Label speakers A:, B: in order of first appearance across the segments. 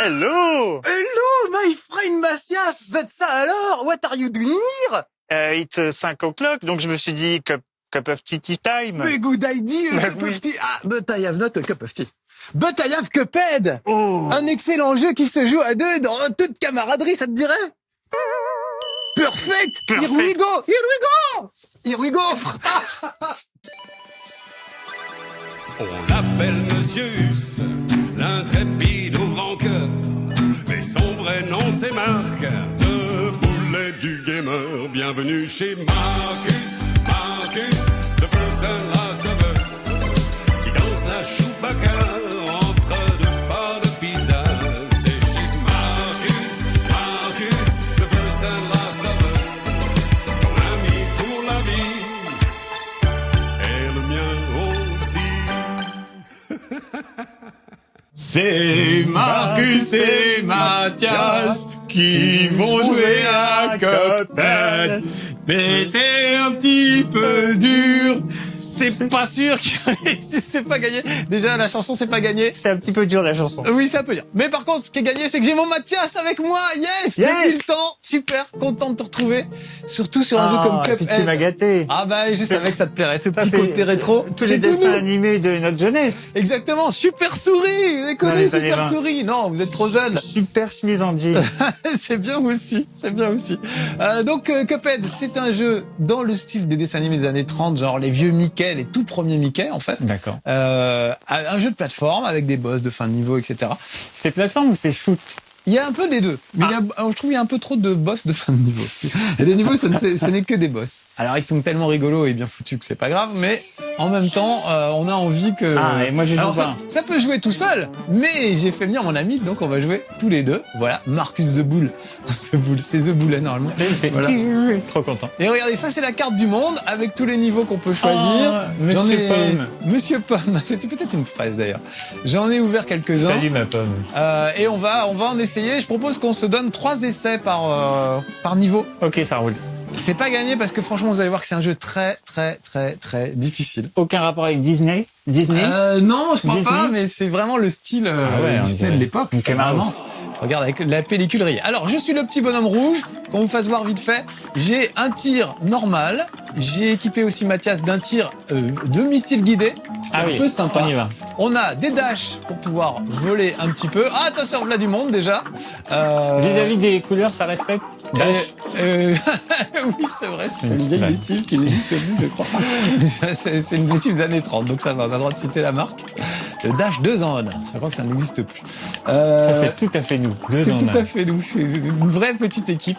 A: Hello!
B: Hello, my friend Matthias! Faites ça alors? What are you doing here?
A: It's 5 o'clock, donc je me suis dit cup of tea time.
B: Very good idea,
A: Bah
B: cup
A: oui.
B: of tea. Ah, but I have not a cup of tea. But I have Cuphead!
A: Oh!
B: Un excellent jeu qui se joue à deux dans toute camaraderie, ça te dirait? Perfect! Here we go! Here we go! Here we go!
C: On l'appelle Monsieur Huss, l'intrépide au grand cœur. Mais son vrai nom c'est Marc, The Boulet du gamer. Bienvenue chez Marcus, Marcus, the first and last of us. Qui danse la Chewbacca entre deux parts de pizza. C'est chez Marcus, Marcus, the first and last of us. Ton ami pour la vie, et le mien aussi.
B: C'est Marcus et Mathias qui vont jouer à Cuphead. Mais c'est un petit peu dur. C'est pas sûr que c'est pas gagné. Déjà, la chanson, c'est pas gagné.
A: C'est un petit peu dur la chanson.
B: Oui, c'est un peu dur. Mais par contre, ce qui est gagné, c'est que j'ai mon Mathias avec moi. Yes!
A: Yes!
B: Depuis le temps. Super. Content de te retrouver. Surtout sur un jeu comme
A: et puis tu
B: Cuphead.
A: m'as gâté.
B: Ah bah, je savais que ça te plairait. Ce
A: Ça,
B: petit
A: c'est
B: côté rétro.
A: Tous les
B: C'est tout
A: dessins
B: nous.
A: animés de notre jeunesse.
B: Exactement. Super Souris. Vous avez
A: Dans
B: connu
A: les années
B: Super
A: 20.
B: Souris? Non, vous êtes trop jeune.
A: Super chemise en jean.
B: C'est bien aussi, c'est bien aussi. Donc Cuphead, c'est un jeu dans le style des dessins animés des années 30, genre les vieux Mickey, les tout premiers Mickey en fait.
A: D'accord.
B: Un jeu de plateforme avec des boss de fin de niveau, etc.
A: C'est plateforme ou c'est shoot?
B: Il y a un peu des deux, mais je trouve qu'il y a un peu trop de boss de fin de niveau. Et les niveaux, ce n'est que des boss. Alors ils sont tellement rigolos et bien foutus que c'est pas grave, mais en même temps, on a envie que...
A: Ah, et moi je joue
B: Alors,
A: pas.
B: ça peut jouer tout seul, mais j'ai fait venir mon ami, donc on va jouer tous les deux. Voilà, Marcus the Bull. The Bull, c'est The Bullet normalement.
A: Et il fait
B: Voilà.
A: trop content.
B: Et regardez, ça c'est la carte du monde avec tous les niveaux qu'on peut choisir.
A: Oh, Monsieur Pomme.
B: Monsieur Pomme, c'était peut-être une fraise d'ailleurs. J'en ai ouvert quelques-uns.
A: Salut ma pomme.
B: Et on va en essayer. Je propose qu'on se donne 3 essais par niveau.
A: Ok, ça roule.
B: C'est pas gagné parce que franchement vous allez voir que c'est un jeu très difficile.
A: Aucun rapport avec Disney?
B: Non, je crois
A: Disney
B: pas, mais c'est vraiment le style
A: ouais, on
B: Disney
A: dirait
B: de l'époque.
A: Mickey Mouse.
B: Vraiment. Regarde avec la pellicule rayée. Alors, je suis le petit bonhomme rouge. Qu'on vous fasse voir vite fait. J'ai un tir normal. J'ai équipé aussi Mathias d'un tir de missile guidé.
A: Ah
B: un
A: oui,
B: peu sympa.
A: on y va.
B: On a des dashs pour pouvoir voler un petit peu. Ah, attention, là du monde déjà.
A: Vis-à-vis des couleurs, ça respecte? Dash.
B: oui, c'est vrai, c'est une vieille lessive qui n'existe plus, je crois. C'est une lessive des années 30, donc ça va, on a le droit de citer la marque. Le Dash 2 en 1, je crois que ça n'existe plus.
A: Ça fait tout à fait nous.
B: C'est tout à fait nous, c'est une vraie petite équipe.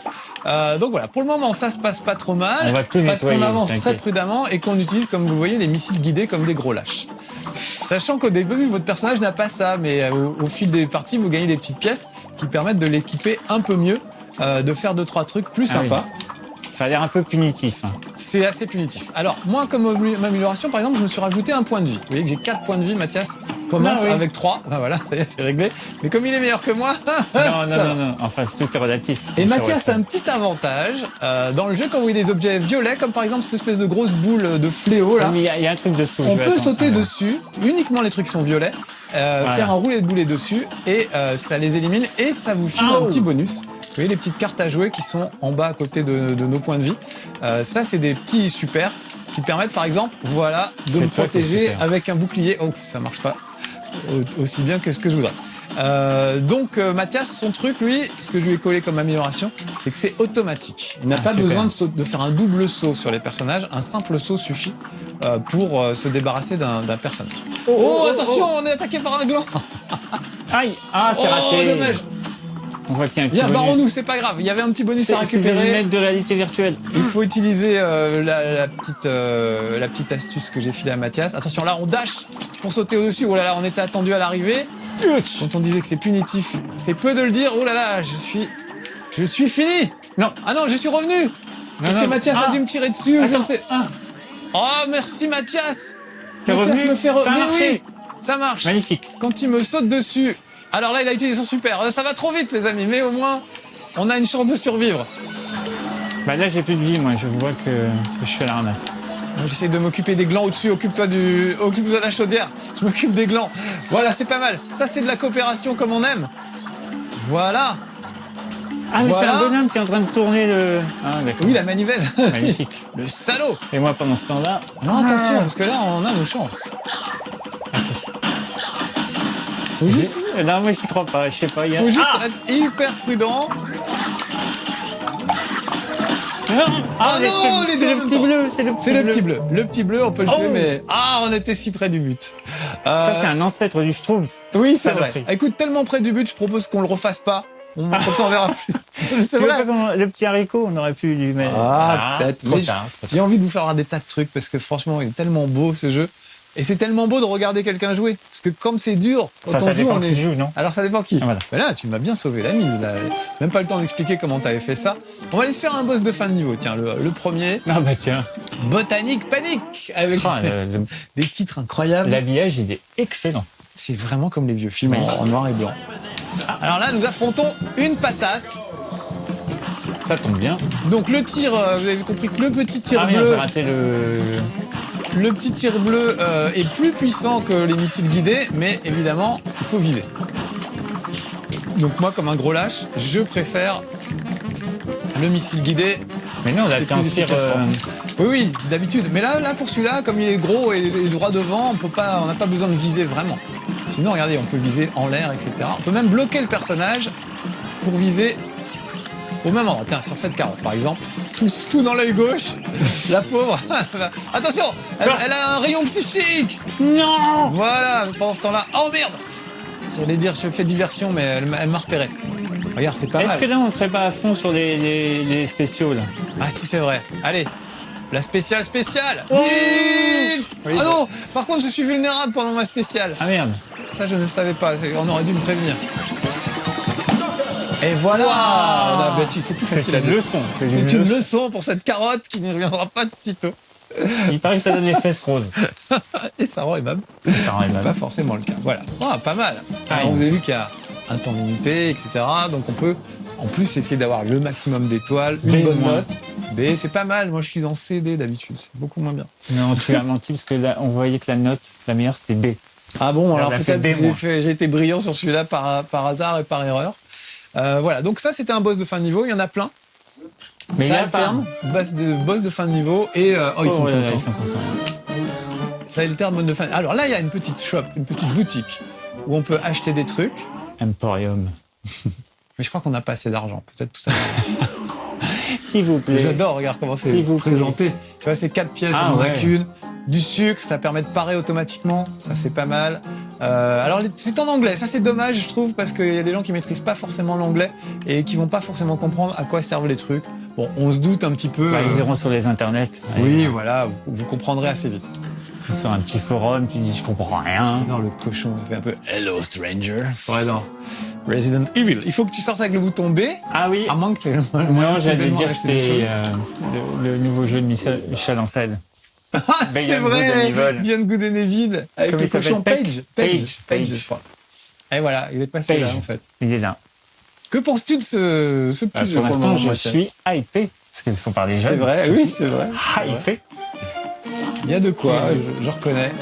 B: Donc voilà, pour le moment, ça se passe pas trop mal.
A: On va tout
B: parce
A: nettoyer,
B: qu'on avance très
A: t'inquiète.
B: prudemment et qu'on utilise, comme vous le voyez, les missiles guidés comme des gros lâches. Sachant qu'au début, votre personnage n'a pas ça, mais au fil des parties, vous gagnez des petites pièces qui permettent de l'équiper un peu mieux, de faire 2-3 trucs plus
A: Ah oui.
B: sympas.
A: Ça a l'air un peu punitif. Hein.
B: C'est assez punitif. Alors, moi, comme amélioration, par exemple, je me suis rajouté un point de vie. Vous voyez que j'ai 4 points de vie, Mathias commence
A: Ah oui.
B: avec 3. Ben voilà, ça y est, c'est réglé. Mais comme il est meilleur que moi,
A: Non,
B: ça va.
A: non. Enfin, tout est relatif.
B: Et Mathias a un petit avantage dans le jeu quand vous voyez des objets violets, comme par exemple cette espèce de grosse boule de fléau là.
A: Mais il y a un truc dessous.
B: On
A: je vais
B: peut
A: attendre.
B: sauter
A: Alors.
B: dessus, uniquement les trucs qui sont violets, faire un roulet de boulet dessus et ça les élimine et ça vous file un petit bonus. Vous voyez les petites cartes à jouer qui sont en bas à côté de nos points de vie. Ça c'est des petits super qui permettent par exemple, voilà, de
A: C'est
B: me
A: toi qui es
B: protéger
A: super.
B: avec un bouclier. Oh, ça marche pas aussi bien que ce que je voudrais. Donc Mathias, son truc, lui, ce que je lui ai collé comme amélioration, c'est que c'est automatique. Il n'a pas
A: super.
B: besoin de faire un double saut sur les personnages. Un simple saut suffit pour se débarrasser d'un personnage. Oh, attention, on est attaqué par un gland.
A: Aïe. Ah, c'est
B: Oh,
A: raté.
B: dommage.
A: On voit qu'il y a un petit
B: Viens,
A: bonus.
B: barrons-nous, c'est pas grave. Il y avait un petit bonus à
A: C'est des
B: récupérer.
A: lunettes de réalité virtuelle.
B: Il faut utiliser la petite astuce que j'ai filée à Mathias. Attention, là, on dash pour sauter au-dessus. Oh là là, on était attendu à l'arrivée. Quand on disait que c'est punitif, c'est peu de le dire. Oh là là, je suis fini.
A: Non.
B: Ah non, je suis revenu. Parce que Mathias a dû me tirer dessus. Je ne
A: Attends.
B: sais. Oh, merci Mathias.
A: T'es
B: Mathias
A: revenu
B: me fait
A: Ça a
B: Mais
A: marché.
B: oui, ça marche.
A: Magnifique.
B: Quand il me saute dessus. Alors là, il a utilisé son super. Ça va trop vite, les amis. Mais au moins, on a une chance de survivre.
A: Bah là, j'ai plus de vie, moi. Je vois que je suis à la ramasse.
B: Moi, j'essaie de m'occuper des glands au-dessus. Occupe-toi de la chaudière. Je m'occupe des glands. Voilà, c'est pas mal. Ça, c'est de la coopération comme on aime. Voilà.
A: Ah, mais
B: Voilà.
A: c'est un bonhomme qui est en train de tourner le... Ah, d'accord.
B: Oui, la manivelle.
A: Magnifique.
B: Le salaud.
A: Et moi, pendant ce temps-là...
B: Alors attention, parce que là, on a nos chances.
A: Attention.
B: Faut juste,
A: Non, moi, j'y crois pas. Je sais pas. Il y a...
B: faut juste
A: Ah
B: être hyper prudent.
A: Non
B: Ah
A: les
B: non,
A: trucs-
B: les
A: c'est le
B: hommes
A: petit
B: sont-
A: bleu, c'est le petit
B: C'est le
A: bleu.
B: petit bleu. Le petit bleu, on peut le tuer,
A: Oh.
B: mais... Ah, on était si près du but.
A: Ça, c'est un ancêtre du Schtroumpf.
B: Oui, c'est vrai.
A: Saloperie.
B: Écoute, tellement près du but, je propose qu'on le refasse pas. Comme ça, on verra plus. C'est
A: Tu vois
B: vrai.
A: pas comment le petit haricot, on aurait pu lui mettre...
B: Ah, peut-être.
A: Trop
B: Mais
A: tard.
B: j'ai envie de vous faire voir des tas de trucs parce que franchement, il est tellement beau ce jeu. Et c'est tellement beau de regarder quelqu'un jouer. Parce que comme c'est dur, quand
A: Enfin, ça
B: on joue,
A: dépend
B: on
A: qui
B: est...
A: joue, non?
B: Alors ça dépend qui.
A: Ah, voilà.
B: Mais là, tu m'as bien sauvé la mise. Là. Même pas le temps d'expliquer comment t'avais fait ça. On va aller se faire un boss de fin de niveau. Tiens, le premier,
A: Ah bah tiens.
B: Botanique Panique, avec
A: Ah,
B: des titres incroyables.
A: l'habillage, il est excellent.
B: C'est vraiment comme les vieux films
A: Magnifique.
B: en noir et blanc. Alors là, nous affrontons une patate.
A: Ça tombe bien.
B: Donc le tir, vous avez compris que le petit tir
A: Ah oui,
B: bleu...
A: j'ai raté
B: Le petit tir bleu est plus puissant que les missiles guidés, mais évidemment, il faut viser. Donc moi, comme un gros lâche, je préfère le missile guidé.
A: Mais non, là,
B: C'est
A: t'es en
B: plus
A: tir...
B: efficace, quoi. Oui, oui, d'habitude. Mais là, pour celui-là, comme il est gros et droit devant, on n'a pas besoin de viser vraiment. Sinon, regardez, on peut viser en l'air, etc. On peut même bloquer le personnage pour viser au même endroit. Tiens, sur cette carotte, par exemple, tout dans l'œil gauche. La pauvre. Attention, elle a un rayon psychique.
A: Non.
B: Voilà, pendant ce temps-là. Oh merde. J'allais dire, je fais diversion, mais elle m'a repéré. Regarde, c'est pas
A: Est-ce
B: mal.
A: que là, on serait pas à fond sur les spéciaux, là?
B: Ah si, c'est vrai. Allez, la spéciale spéciale.
A: Oh.
B: Bim.
A: Oui,
B: Ah non, par contre, je suis vulnérable pendant ma spéciale.
A: Ah merde.
B: Ça, je ne le savais pas. On aurait dû me prévenir. Et voilà. Là, bah, c'est plus facile
A: C'est
B: à
A: une
B: dire.
A: leçon.
B: C'est une leçon pour cette carotte qui ne reviendra pas de sitôt.
A: Il paraît que ça donne les fesses roses.
B: Et ça rend aimable.
A: Ça rend aimable.
B: Pas forcément le cas. Voilà. Ah, pas mal.
A: Time.
B: Alors, vous avez vu qu'il y a un temps limité, etc. Donc on peut en plus essayer d'avoir le maximum d'étoiles, une
A: B-.
B: bonne note. B, c'est pas mal. Moi, je suis dans CD d'habitude. C'est beaucoup moins bien.
A: Non, tu as menti parce que là, on voyait que la note, la meilleure, c'était B.
B: Ah bon, alors
A: Elle a fait
B: peut-être
A: B-.
B: j'ai été brillant sur celui-là par hasard et par erreur. Voilà. Donc ça, c'était un boss de fin de niveau. Il y en a plein.
A: Mais il y
B: ça
A: a pas.
B: alterne. Boss de fin de niveau et oh, ils sont
A: là là,
B: contents.
A: ils sont contents.
B: Ça alterne boss de fin. Alors là, il y a une petite shop, une petite boutique où on peut acheter des trucs.
A: Emporium.
B: Mais je crois qu'on n'a pas assez d'argent. Peut-être tout à l'heure.
A: S'il vous plaît.
B: J'adore, regarde comment c'est
A: S'il vous plaît.
B: présenté. Tu vois, c'est 4 pièces,
A: Ah,
B: il n'y en a
A: ouais.
B: qu'une. Du sucre, ça permet de parer automatiquement. Ça, c'est pas mal. Alors, c'est en anglais. Ça, c'est dommage, je trouve, parce qu'il y a des gens qui maîtrisent pas forcément l'anglais et qui vont pas forcément comprendre à quoi servent les trucs. Bon, on se doute un petit peu.
A: Bah, ils iront sur les internets.
B: Oui,
A: Allez,
B: voilà, vous comprendrez assez vite.
A: sur un petit forum, tu dis je comprends rien.
B: Non, le cochon fait un peu Hello Stranger. C'est vrai, dans Resident Evil. Il faut que tu sortes avec le bouton B.
A: Ah oui.
B: À moins que tu aies le
A: Non,
B: moyen
A: j'allais
B: soudainement
A: dire que
B: acheter des
A: c'était
B: choses.
A: le nouveau jeu de Michel Ancel.
B: Ah, c'est
A: Beyond Good and
B: vrai!
A: Evil.
B: Beyond Good and Evil. Avec
A: Comment
B: le
A: il s'appelle?
B: cochon Page.
A: Page.
B: Je crois. Et voilà, il est passé
A: Page.
B: là, en fait.
A: Il est là.
B: Que penses-tu de ce petit jeu
A: Pour l'instant,
B: le moment,
A: je
B: Mathias
A: suis hypé. Parce qu'il faut parler jeune.
B: C'est vrai,
A: Je
B: oui,
A: suis
B: c'est vrai.
A: Hypé.
B: Il y a de quoi, je reconnais.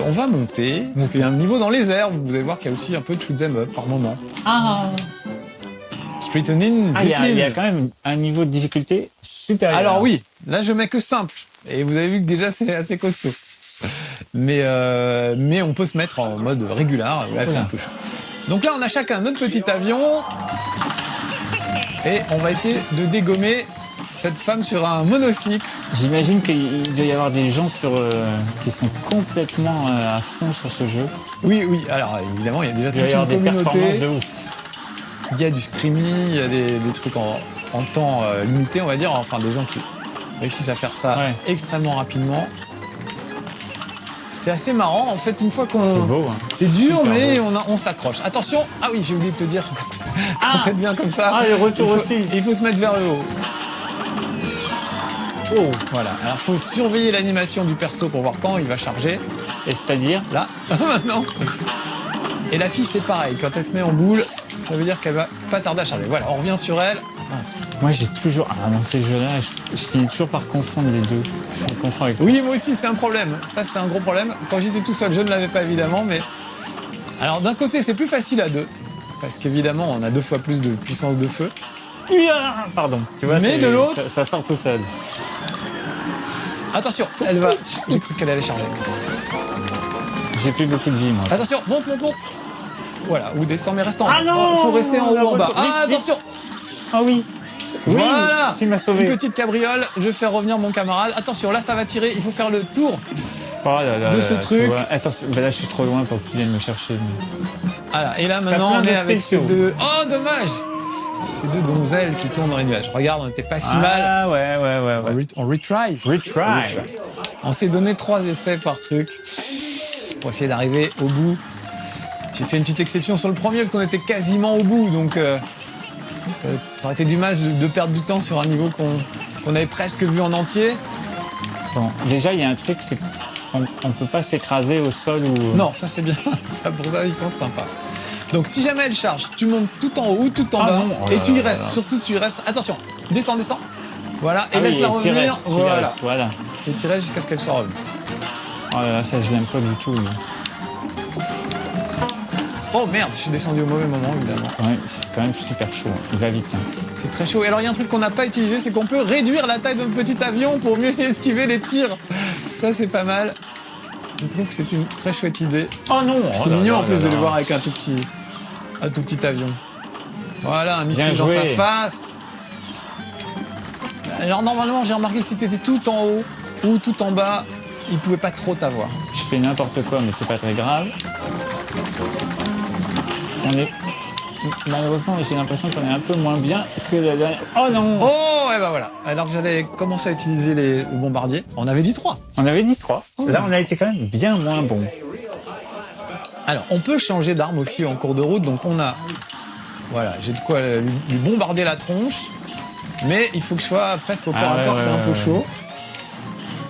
B: On va monter, parce qu'il y a un niveau dans les airs. Vous allez voir qu'il y a aussi un peu de shoot'em up par moment.
A: Ah.
B: Straighten
A: Ah, il y
B: Zeppelin.
A: a quand même un niveau de difficulté supérieur.
B: Alors oui, là je mets que simple. Et vous avez vu que déjà c'est assez costaud. Mais on peut se mettre en mode régular. Là c'est un peu chaud. Donc là on a chacun notre petit avion. Et on va essayer de dégommer cette femme sur un monocycle.
A: J'imagine qu'il doit y avoir des gens qui sont complètement à fond sur ce jeu.
B: Oui, oui. Alors évidemment il y a déjà
A: Il doit y
B: toute
A: avoir
B: une
A: des performances
B: communauté.
A: de ouf.
B: Il y a du streaming, il y a des trucs en temps limité, on va dire. Enfin des gens qui réussissent à faire ça
A: Ouais.
B: extrêmement rapidement. C'est assez marrant. En fait, une fois qu'on...
A: C'est beau. Hein.
B: C'est dur,
A: Super
B: mais
A: beau.
B: on s'accroche. Attention. Ah oui, j'ai oublié de te dire, quand t'es bien comme ça,
A: Ah, le retour
B: il faut,
A: aussi.
B: il faut se mettre vers le haut.
A: Oh.
B: Voilà. Alors, faut surveiller l'animation du perso pour voir quand il va charger.
A: Et c'est-à-dire
B: Là, maintenant. Et la fille, c'est pareil. Quand elle se met en boule, ça veut dire qu'elle va pas tarder à charger. Voilà, on revient sur elle. Ah, mince.
A: Moi, j'ai toujours... Ah, dans ces jeux-là, je finis toujours par confondre les deux. Je me confonds avec...
B: Oui, moi aussi, c'est un problème. Ça, c'est un gros problème. Quand j'étais tout seul, je ne l'avais pas, évidemment, mais... Alors, d'un côté, c'est plus facile à deux. parce qu'évidemment, on a 2 fois plus de puissance de feu.
A: Pardon. Tu vois,
B: Mais de l'autre-
A: ça sort tout seul.
B: Attention, elle va... J'ai cru qu'elle allait charger.
A: J'ai plus beaucoup de vie, moi.
B: Attention, monte. Voilà, ou descend, mais reste en haut.
A: Ah non,
B: faut rester en haut ou en bas.
A: vite,
B: Ah,
A: vite.
B: attention.
A: Ah oui. Oui,
B: Voilà.
A: tu m'as sauvé.
B: Une petite cabriole, je fais revenir mon camarade. Attention, là, ça va tirer, il faut faire le tour.
A: Oh là là
B: de
A: là
B: ce
A: là,
B: truc.
A: tu vois. Attends, ben là, je suis trop loin pour que tu viennes me chercher. Mais...
B: Voilà, et là, maintenant,
A: plein
B: on est
A: de
B: avec ces
A: spéciaux.
B: deux... Oh, dommage. Ces deux donzelles qui tournent dans les nuages. Regarde, on était pas si mal.
A: Ah ouais.
B: On retry.
A: Retry.
B: On s'est donné 3 essais par truc pour essayer d'arriver au bout. J'ai fait une petite exception sur le premier parce qu'on était quasiment au bout, donc ça aurait été dommage de perdre du temps sur un niveau qu'on avait presque vu en entier.
A: Bon, déjà, il y a un truc, c'est qu'on ne peut pas s'écraser au sol ou...
B: Non, ça c'est bien. Ça, pour ça, ils sont sympas. Donc si jamais elle charge, tu montes tout en haut ou tout en
A: Ah
B: bas
A: non, oh
B: et
A: là
B: tu y
A: là
B: restes.
A: là.
B: Surtout, tu y restes. Attention, descends. Voilà, et
A: Ah oui,
B: laisse-la
A: et tu
B: revenir.
A: restes, tu
B: Voilà.
A: restes, voilà.
B: Et tu restes jusqu'à ce qu'elle soit revenue.
A: Oh là là, ça, je l'aime pas du tout. lui.
B: Oh merde, je suis descendu au mauvais moment, évidemment.
A: Ouais, c'est quand même super chaud. Il va vite. Hein.
B: C'est très chaud. Et alors, il y a un truc qu'on n'a pas utilisé, c'est qu'on peut réduire la taille de notre petit avion pour mieux esquiver les tirs. Ça, c'est pas mal. Je trouve que c'est une très chouette idée.
A: Oh non.
B: C'est mignon en plus de le voir avec un tout petit avion. Voilà, un missile dans
A: joué.
B: sa face. Alors normalement, j'ai remarqué que si t'étais tout en haut ou tout en bas, il pouvait pas trop t'avoir.
A: Je fais n'importe quoi, mais c'est pas très grave. On est... Malheureusement, j'ai l'impression qu'on est un peu moins bien que la dernière... Oh non.
B: Oh, et ben voilà. Alors que j'allais commencer à utiliser le bombardier, on avait dit 3.
A: On avait dit 3. Là, on a été quand même bien moins bon.
B: Alors, on peut changer d'arme aussi en cours de route, donc on a... Voilà, j'ai de quoi lui bombarder la tronche, mais il faut que je sois presque au corps à corps, c'est un peu chaud.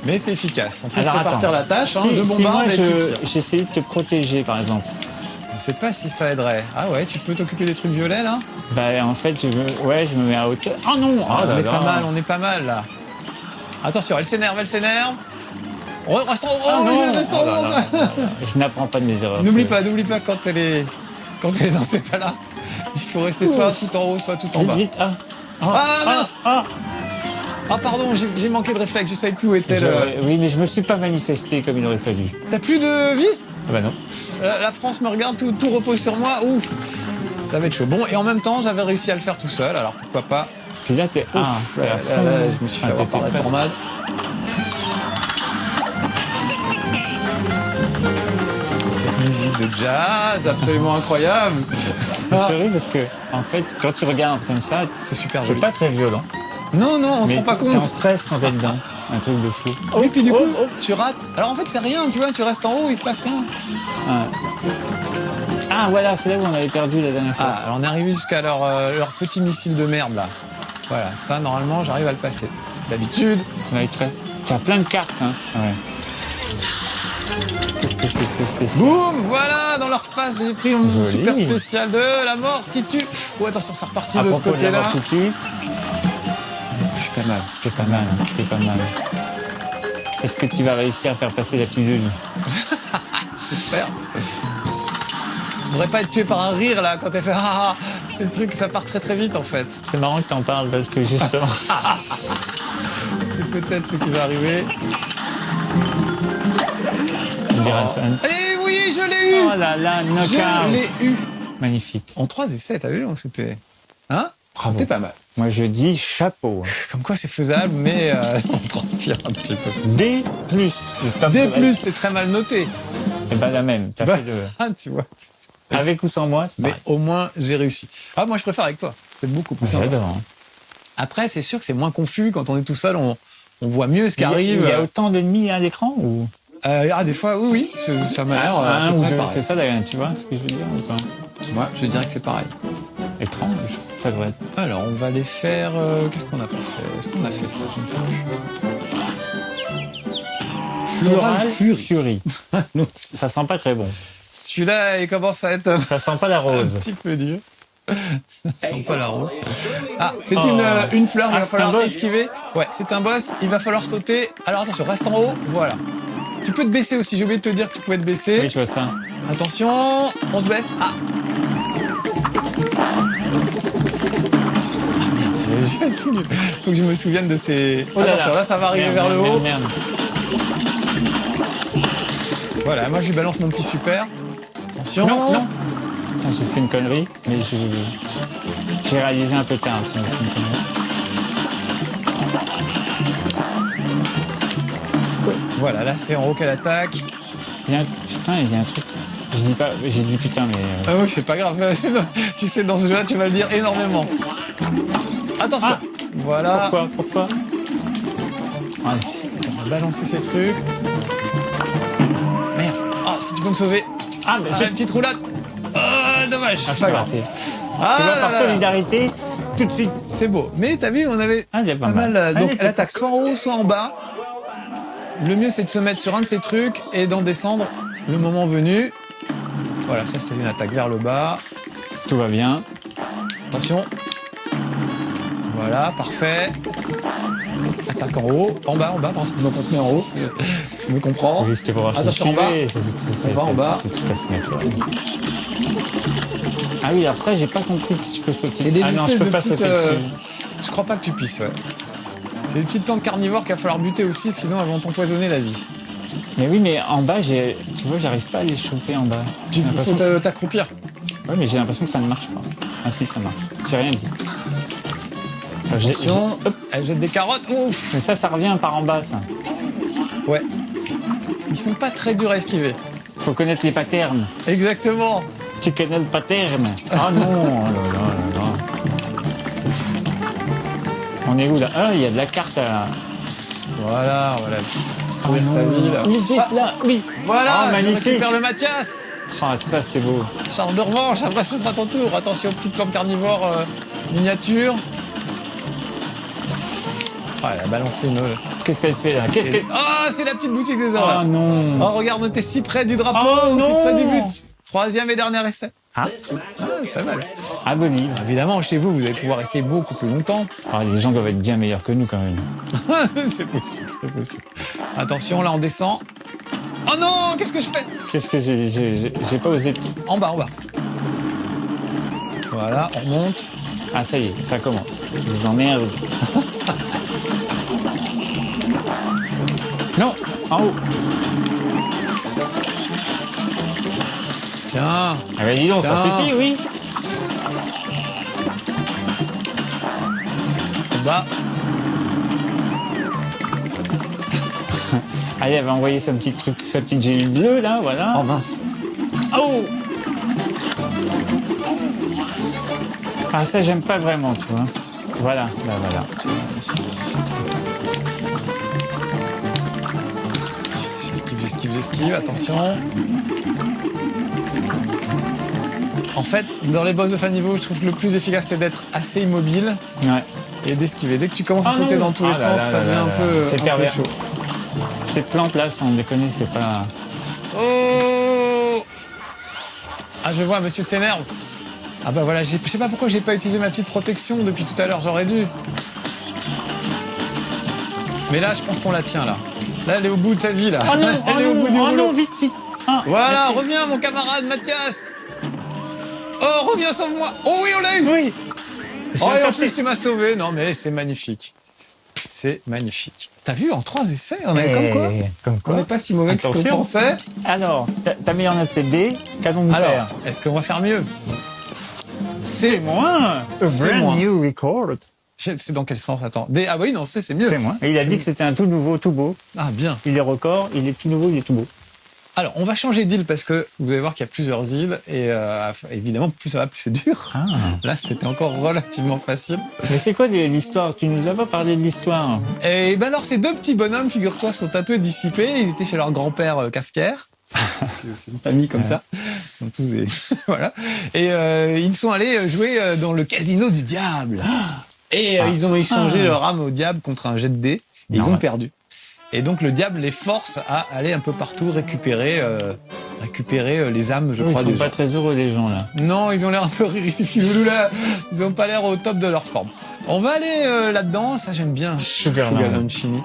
B: Mais c'est efficace. On peut se
A: Alors,
B: répartir
A: attends.
B: la tâche, hein,
A: Si
B: je
A: moi,
B: bombarde et tu tires.
A: j'essayais de te protéger, par exemple.
B: Je ne sais pas si ça aiderait. Ah ouais, tu peux t'occuper des trucs violets, là?
A: Bah, en fait, je me mets à hauteur. Oh non.
B: Ah,
A: Oh là
B: on est
A: là.
B: pas mal, là. Attention, elle s'énerve. Reste en haut,
A: Oh non.
B: je reste en
A: Oh là
B: haut.
A: là. Je n'apprends pas de mes erreurs.
B: N'oublie pas quand elle est dans cet état-là, il faut rester soit tout en haut, soit tout en
A: Vite,
B: bas.
A: vite. Ah,
B: Ah, mince. Ah pardon, j'ai manqué de réflexe, je savais plus où était le...
A: Oui, mais je me suis pas manifesté comme il aurait fallu.
B: T'as plus de vie?
A: Ah bah non.
B: La France me regarde, tout repose sur moi, ouf. Ça va être chaud. Bon, et en même temps, j'avais réussi à le faire tout seul, alors pourquoi pas.
A: Puis là, t'es
B: Ouf,
A: t'es à
B: là,
A: fond.
B: là, je me suis fait avoir
A: t'étais
B: par la
A: presque.
B: tornade. Cette musique de jazz, absolument incroyable.
A: C'est vrai parce que, en fait, quand tu regardes comme ça,
B: C'est super
A: c'est
B: joli.
A: pas très violent.
B: Non, on se
A: Mais
B: rend pas
A: t'es en
B: compte.
A: stress quand t'es dedans. Un truc de fou.
B: Oui, puis du coup,
A: oh.
B: tu rates. Alors en fait, c'est rien, tu vois, tu restes en haut, il se passe rien.
A: Ah, voilà, c'est là où on avait perdu la dernière fois.
B: Ah, alors on est arrivé jusqu'à leur petit missile de merde, là. Voilà, ça, normalement, j'arrive à le passer. D'habitude,
A: On avait très... T'as plein de cartes, hein. Ouais. Qu'est-ce que c'est que ce spécial?
B: boum, voilà, dans leur face, j'ai pris mon
A: Joli.
B: super spécial de la mort qui tue. Oh, attention, c'est reparti
A: À
B: de ce
A: propos de la
B: côté-là.
A: mort qui tue,
B: Je suis pas mal.
A: c'est pas mal, hein, c'est pas mal. Est-ce que tu vas réussir à faire passer la pilule?
B: J'espère. On devrait pas être tué par un rire, là, quand elle fait ah, c'est le truc, ça part très très vite, en fait.
A: C'est marrant que t'en parles parce que justement...
B: C'est peut-être ce qui va arriver.
A: on dirait un fan.
B: Eh oui, je l'ai eu.
A: Oh là là,
B: Je
A: knockout.
B: l'ai eu.
A: Magnifique.
B: En 3 essais, t'as vu, c'était... Hein?
A: Bravo.
B: C'était pas mal.
A: Moi, je dis chapeau.
B: Comme quoi, c'est faisable, mais on transpire un petit peu.
A: D+. Le top
B: D+,
A: level.
B: c'est très mal noté.
A: C'est pas la même. T'as
B: Bah,
A: fait le...
B: ah, tu vois.
A: Avec ou sans moi, c'est
B: Mais
A: pareil.
B: au moins, j'ai réussi. Ah, moi, je préfère avec toi. C'est beaucoup plus sympa.
A: J'adore. Hein.
B: Après, c'est sûr que c'est moins confus. Quand on est tout seul, on voit mieux ce qui arrive.
A: Il y a autant d'ennemis à l'écran ou
B: Des fois, oui, ça m'a l'air à
A: un
B: peu
A: ou
B: près
A: deux,
B: pareil.
A: c'est ça d'ailleurs, tu vois ce que je veux dire ou pas?
B: Ouais, je dirais que c'est pareil.
A: Étrange, ça devrait être.
B: Alors, on va les faire... Qu'est-ce qu'on n'a pas fait? Est-ce qu'on a fait ça? Je ne sais plus. Floral Fury. Non,
A: Ça sent pas très bon.
B: celui-là, il commence à être
A: Ça sent pas la
B: un
A: rose.
B: petit peu dur. Ça sent pas la rose. Ah, c'est
A: Oh.
B: une fleur, il
A: Ah,
B: va
A: c'est un
B: falloir
A: boss.
B: esquiver. Ouais, c'est un boss, il va falloir sauter. Alors attention, reste en haut, voilà. Tu peux te baisser aussi, j'ai oublié de te dire que tu pouvais te baisser.
A: Oui, je vois ça.
B: Attention, on se baisse. Ah, Faut que je me souvienne de ces...
A: Oh là
B: Attention, là, ça va arriver
A: Merde,
B: vers le
A: merde,
B: haut.
A: merde.
B: Voilà, moi, je lui balance mon petit super. Attention.
A: Non, non. Putain, j'ai fait une connerie, mais j'ai réalisé un peu tard. que j'ai fait une connerie.
B: Voilà, là, c'est en haut qu'elle attaque.
A: Putain, il y a un truc. J'ai dit putain, mais.
B: Ah oui, c'est pas grave. Tu sais, dans ce jeu-là, tu vas le dire énormément. Attention.
A: Ah.
B: Voilà.
A: Pourquoi
B: On va balancer ces trucs. Merde. Ah, si tu peux me sauver.
A: Ah, mais
B: Ah,
A: j'ai
B: une petite roulade. Dommage.
A: Ah,
B: c'est pas grave.
A: raté.
B: Ah,
A: Tu vois,
B: là,
A: par
B: là, là.
A: solidarité, tout de suite.
B: C'est beau. Mais t'as vu, on avait
A: Ah, il y a pas
B: pas
A: mal.
B: mal.
A: Ah,
B: Donc,
A: il
B: elle
A: était
B: attaque soit en haut, soit en bas. Le mieux, c'est de se mettre sur un de ces trucs et d'en descendre le moment venu. Voilà, ça, c'est une attaque vers le bas.
A: Tout va bien.
B: Attention. Voilà, parfait. Attaque en haut. En bas, pardon. Donc, on se met en haut. Tu me comprends.
A: Oui, c'était pour voir si
B: Attention, en
A: je
B: bas.
A: suivais.
B: On va en bas.
A: C'est tout à fait naturel. Ah oui, alors ça, j'ai pas compris si tu peux sauter.
B: C'est des
A: ah non, je
B: espèces
A: peux
B: de
A: pas
B: petites...
A: sauter dessus.
B: Je crois pas que tu puisses, ouais. C'est des petites plantes carnivores qu'il va falloir buter aussi, sinon elles vont t'empoisonner la vie.
A: Mais oui, mais en bas, tu vois, j'arrive pas à les choper en bas.
B: Il
A: J'ai l'impression
B: faut
A: que-
B: t'accroupir.
A: Ouais, mais j'ai l'impression que ça ne marche pas. Ah si, ça marche. J'ai rien dit. Enfin,
B: Attention,
A: hop.
B: elle jette des carottes. Ouf.
A: Mais ça revient par en bas, ça.
B: Ouais. Ils sont pas très durs à esquiver.
A: Faut connaître les patterns.
B: Exactement.
A: Tu connais le pattern. Ah non, oh là là là là. On est où là? Ah, il y a de la carte à...
B: Voilà, voilà. Pourrir sa vie, là.
A: Oui, vite, là, oui.
B: Voilà,
A: Ah,
B: je
A: magnifique.
B: récupère le Mathias.
A: Ah, ça, c'est beau.
B: Charme de revanche, après ce sera ton tour. Attention aux petites plantes carnivores miniatures. Ah, elle a balancé une...
A: Qu'est-ce qu'elle fait, là? Qu'est-ce qu'elle...
B: Ah, c'est la petite boutique des
A: Oh
B: horreurs.
A: non.
B: Oh, regarde, on était si près du drapeau,
A: Oh,
B: si
A: non.
B: près du but. Troisième et dernier essai.
A: Ah,
B: Ah, c'est pas mal.
A: à Bolivie.
B: Évidemment, chez vous, vous allez pouvoir essayer beaucoup plus longtemps.
A: Ah, les gens doivent être bien meilleurs que nous, quand même.
B: C'est possible, c'est possible. Attention, là, on descend. Oh non, qu'est-ce que je fais?
A: Qu'est-ce que j'ai pas osé...
B: En bas, en bas. Voilà, on monte.
A: Ah, ça y est, ça commence. Les emmerdes. Non, en haut.
B: Tiens,
A: Ah ben dis donc, ça
B: Tiens.
A: suffit, oui.
B: en bas.
A: Allez, elle va envoyer sa petite gélule bleue, là, voilà.
B: Oh mince.
A: Oh. Ah, ça, j'aime pas vraiment, tu vois. Voilà, là, voilà.
B: J'esquive, attention. En fait, dans les boss de fin de niveau, je trouve que le plus efficace, c'est d'être assez immobile
A: Ouais.
B: et d'esquiver. Dès que tu commences à
A: Ah
B: sauter
A: non.
B: dans tous les
A: Ah là
B: sens,
A: là
B: ça
A: là
B: devient
A: là
B: un
A: là.
B: peu,
A: C'est
B: un peu
A: pervers.
B: chaud.
A: Ces plantes-là, sans déconner, c'est pas...
B: Oh! Ah, je vois, monsieur s'énerve. Ah bah voilà, je sais pas pourquoi j'ai pas utilisé ma petite protection depuis tout à l'heure, j'aurais dû. Mais là, je pense qu'on la tient, là. Là, elle est au bout de sa vie, là.
A: Oh non,
B: Elle
A: oh
B: est au
A: non,
B: bout du
A: oh
B: boulot.
A: non, vite, vite. Ah,
B: Voilà,
A: merci.
B: reviens, mon camarade Mathias. Oh, reviens, sauve-moi. Oh oui, on l'a eu.
A: Oui.
B: Oh, et en
A: cherché.
B: plus, tu m'as sauvé. Non, mais c'est magnifique. C'est magnifique. T'as vu, en 3 essais, on est comme quoi?
A: Comme
B: On
A: quoi.
B: n'est pas si mauvais que ce qu'on
A: Attention.
B: pensait.
A: Alors, ta meilleure note, c'est D. Qu'allons-nous faire?
B: Alors, est-ce qu'on va faire mieux?
A: C'est moins. A
B: C'est
A: brand
B: moins.
A: new record.
B: C'est dans quel sens? Attends. Ah bah oui, non, c'est mieux.
A: C'est moi. Et il a dit que c'était un tout nouveau, tout beau.
B: Ah, bien.
A: Il est record, il est tout nouveau, il est tout beau.
B: Alors, on va changer d'île parce que vous allez voir qu'il y a plusieurs îles et évidemment, plus ça va, plus c'est dur.
A: Ah.
B: Là, c'était encore relativement facile.
A: Mais c'est quoi l'histoire? Tu nous as pas parlé de l'histoire.
B: Et ben alors, ces deux petits bonhommes, figure-toi, sont un peu dissipés. Ils étaient chez leur grand-père cafetière. C'est une famille comme ça. Ils sont tous des... voilà. Et ils sont allés jouer dans le casino du diable. Et ils ont échangé leur âme au diable contre un jet de dés. Et ils ont perdu. Et donc le diable les force à aller un peu partout récupérer les âmes, je
A: Oui,
B: crois,
A: ils sont
B: des
A: pas
B: gens.
A: très heureux, les gens, là.
B: Non, ils ont l'air un peu ririfiloulou là. Ils ont pas l'air au top de leur forme. On va aller là-dedans. Ça, j'aime bien.
A: Sugar Land.
B: Launchini.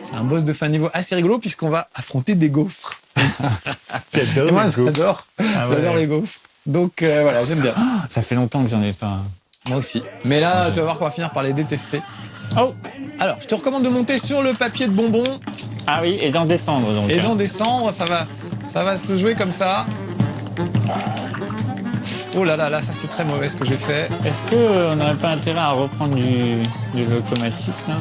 B: C'est un boss de fin de niveau assez rigolo puisqu'on va affronter des gaufres. Et moi, j'adore.
A: Ah ouais.
B: J'adore les gaufres. Donc voilà, j'aime bien.
A: Ça fait longtemps que j'en ai pas.
B: Moi aussi. Mais là, tu vas voir qu'on va finir par les détester.
A: Oh.
B: Alors, je te recommande de monter sur le papier de bonbons
A: Ah oui, et d'en descendre donc.
B: et d'en descendre. Ça va se jouer comme ça. Oh là là, là, ça c'est très mauvais ce que j'ai fait.
A: Est-ce qu'on n'aurait pas intérêt à reprendre de l'automatique là?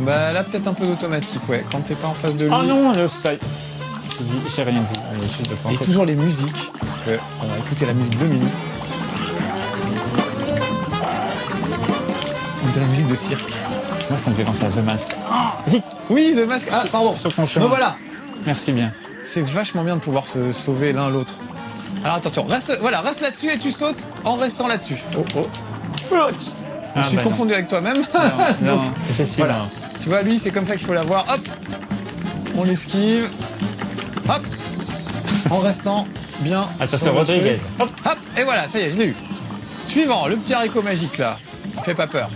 B: Bah là, peut-être un peu d'automatique, ouais. Quand t'es pas en face de lui.
A: Oh non, le side. J'ai rien dit. Allez, je vais
B: Et
A: penser.
B: toujours les musiques, parce que on va écouter la musique 2 minutes. On dirait la musique de cirque.
A: Moi, ça me fait penser à The Mask. Vite.
B: Oui, The Mask. Ah, pardon.
A: Sur ton chemin.
B: Me voilà.
A: Merci bien.
B: C'est vachement bien de pouvoir se sauver l'un l'autre. Alors attention, reste là-dessus et tu sautes en restant là-dessus.
A: Oh oh.
B: Je suis confondu avec toi-même.
A: Non, non, c'est si
B: Voilà.
A: là.
B: Tu vois, lui, c'est comme ça qu'il faut l'avoir. Hop, on l'esquive. Hop, en restant bien.
A: Attention,
B: sur le
A: Rodriguez.
B: truc. Hop, hop, et voilà, ça y est, je l'ai eu. Suivant, le petit haricot magique là. Fais pas peur.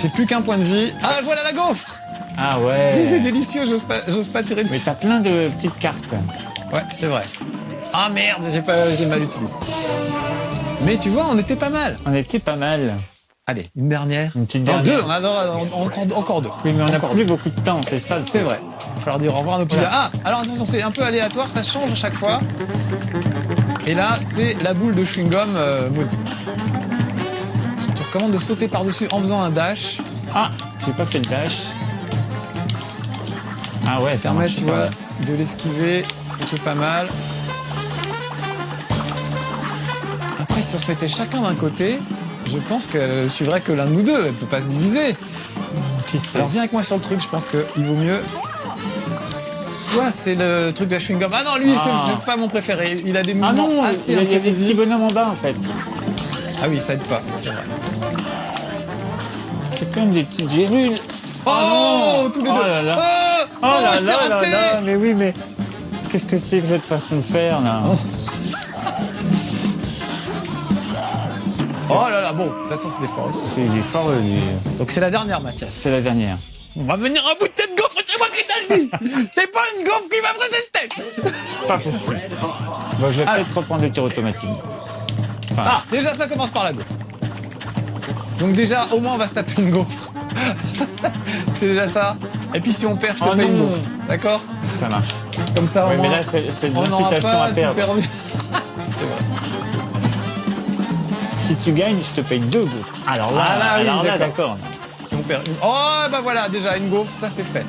B: J'ai plus qu'un point de vie. Ah, voilà la gaufre.
A: Ah ouais.
B: Mais c'est délicieux, j'ose pas tirer
A: Mais
B: dessus.
A: t'as plein de petites cartes.
B: Ouais, c'est vrai. Ah merde, j'ai mal utilisé. Mais tu vois, on était pas mal.
A: On était pas mal.
B: Allez, une dernière.
A: Une petite
B: Non,
A: dernière.
B: deux, on a encore deux.
A: Oui, mais on n'a
B: Encore
A: plus beaucoup de temps, c'est ça.
B: C'est vrai. Il va falloir dire au revoir à nos pizzas. Ah, alors attention, c'est un peu aléatoire, ça change à chaque fois. Et là, c'est la boule de chewing-gum maudite. Je te recommande de sauter par-dessus en faisant un dash.
A: Ah, j'ai pas fait le dash. Ah ouais, ça
B: Permet,
A: marche
B: tu
A: pas
B: vois,
A: mal.
B: de l'esquiver. Plutôt pas mal. Après, si on se mettait chacun d'un côté, je pense qu'elle suivrait que l'un de nous deux. Elle peut pas se diviser.
A: Qui sait?
B: Alors viens avec moi sur le truc, je pense qu'il vaut mieux. Soit c'est le truc de la chewing-gum. Ah non, lui, c'est pas mon préféré. Il a des
A: Ah
B: mouvements
A: non,
B: assez
A: il y a des petits
B: imprévisibles.
A: bonhommes en bas en fait.
B: Ah oui, ça aide pas, c'est vrai.
A: C'est quand même des petites gélules.
B: Oh, tous les
A: Oh
B: deux.
A: là là.
B: Oh,
A: Oh là
B: je t'ai
A: là là
B: raté.
A: là, mais oui, mais qu'est-ce que c'est que cette façon de faire là?
B: Oh là là, bon, de toute façon, c'est des forts.
A: C'est du fort,
B: Donc c'est la dernière, Mathias.
A: c'est la dernière.
B: On va venir à bout de cette gaufre, c'est moi qui te le dis. C'est pas une gaufre qui va me résister.
A: Pas possible. Bon, je vais peut-être reprendre le tir automatique. Enfin,
B: Ah, déjà, ça commence par la gaufre. Donc déjà, au moins, on va se taper une gaufre. C'est déjà ça. Et puis si on perd, je te
A: Oh
B: paye une
A: non.
B: gaufre. D'accord?
A: ça marche.
B: Comme ça,
A: Ouais,
B: au
A: mais
B: moins,
A: là, c'est de
B: on n'aura
A: l'incitation
B: pas
A: à
B: tout
A: perdre.
B: perdu. C'est vrai.
A: Si tu gagnes, je te paye 2 gaufres. Alors là,
B: Ah là, oui,
A: alors là,
B: d'accord.
A: d'accord.
B: Si on perd une... Oh, bah voilà, déjà, une gaufre, ça c'est fait.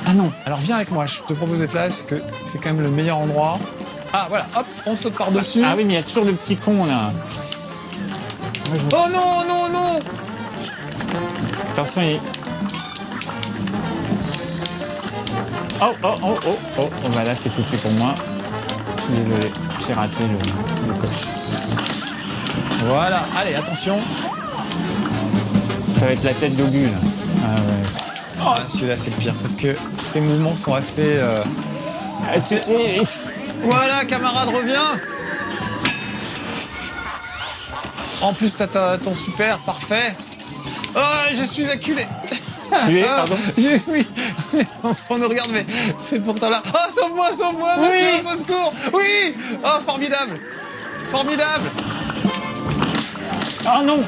A: Ah non.
B: Alors viens avec moi, je te propose d'être là, parce que c'est quand même le meilleur endroit. Ah, voilà, hop, on saute par-dessus.
A: Ah oui, mais il y a toujours le petit con là. Moi, je-
B: Oh non, non, non.
A: Attention, il... Oh, oh, oh, oh, oh, oh, bah là, c'est foutu pour moi. Je suis désolé, j'ai raté le coche.
B: Voilà, allez, attention.
A: Ça va être la tête d'Obu, là. Ah ouais.
B: Oh, celui-là, c'est le pire, parce que ces mouvements sont assez...
A: Ah, c'est-
B: Voilà, camarade, reviens. En plus, t'as ton super, parfait. Oh, je suis acculé.
A: Tu es, pardon.
B: Oui, les enfants nous regardent, mais c'est pourtant là. Oh, sauve-moi, sauve-moi,
A: Oui.
B: Mathias, au secours. Oui. Oh, formidable. Formidable.
A: Oh non.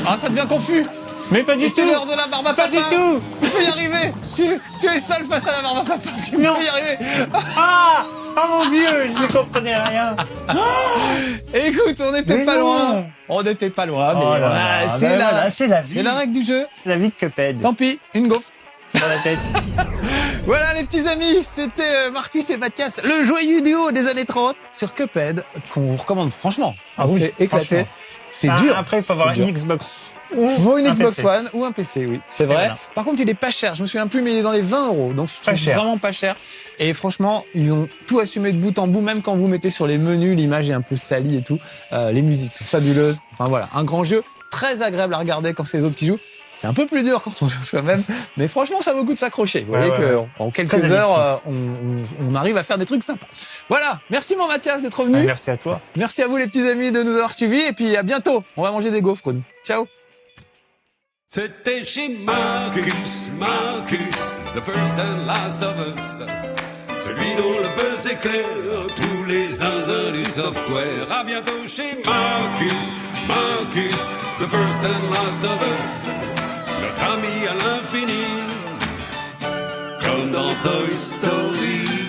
B: Ah, ça devient confus.
A: Mais pas du
B: Et
A: tout.
B: c'est l'heure de la barbe à
A: Pas
B: papa.
A: du tout.
B: Tu peux y arriver. Tu es seul face à la barbe à papa. Tu peux
A: Non.
B: y arriver.
A: Ah. Oh mon Dieu, je ne comprenais rien.
B: Écoute, on n'était
A: Mais
B: pas
A: non.
B: loin. On n'était pas loin, mais
A: Oh là
B: voilà,
A: là,
B: c'est
A: ben
B: la,
A: voilà, c'est la vie.
B: c'est la règle du jeu.
A: C'est la vie de Cuphead.
B: Tant pis, une gaufre.
A: Dans la tête.
B: Voilà les petits amis, c'était Marcus et Mathias, le joyeux duo des années 30 sur Cuphead, qu'on vous recommande franchement.
A: Ah oui,
B: C'est éclaté.
A: franchement.
B: C'est
A: Ah,
B: dur.
A: Après, il faut avoir
B: C'est
A: une
B: dur.
A: Xbox.
B: Faut une
A: un
B: Xbox
A: PC.
B: One ou un PC, oui, c'est vrai.
A: voilà.
B: Par contre, il est pas cher. Je me souviens plus, mais il est dans les 20 €. Donc, je
A: Pas
B: trouve
A: cher.
B: vraiment pas cher. Et franchement, ils ont tout assumé de bout en bout, même quand vous mettez sur les menus, l'image est un peu salie et tout. Les musiques sont fabuleuses. Enfin voilà, un grand jeu, très agréable à regarder quand c'est les autres qui jouent. C'est un peu plus dur quand on joue soi-même, mais franchement, ça vaut le coup de s'accrocher. Vous
A: Ouais,
B: voyez
A: ouais,
B: que
A: ouais.
B: en quelques
A: Très
B: heures,
A: addictif.
B: on arrive à faire des trucs sympas. Voilà, merci mon Mathias d'être venu.
A: Merci à toi.
B: Merci à vous les petits amis de nous avoir suivis et puis à bientôt. On va manger des gaufres. Ciao.
C: C'était chez Marcus, the first and last of us. Celui dont le buzz éclaire tous les zinzins du software. À bientôt chez Marcus, Marcus, the first and last of us, notre ami à l'infini, comme dans Toy Story.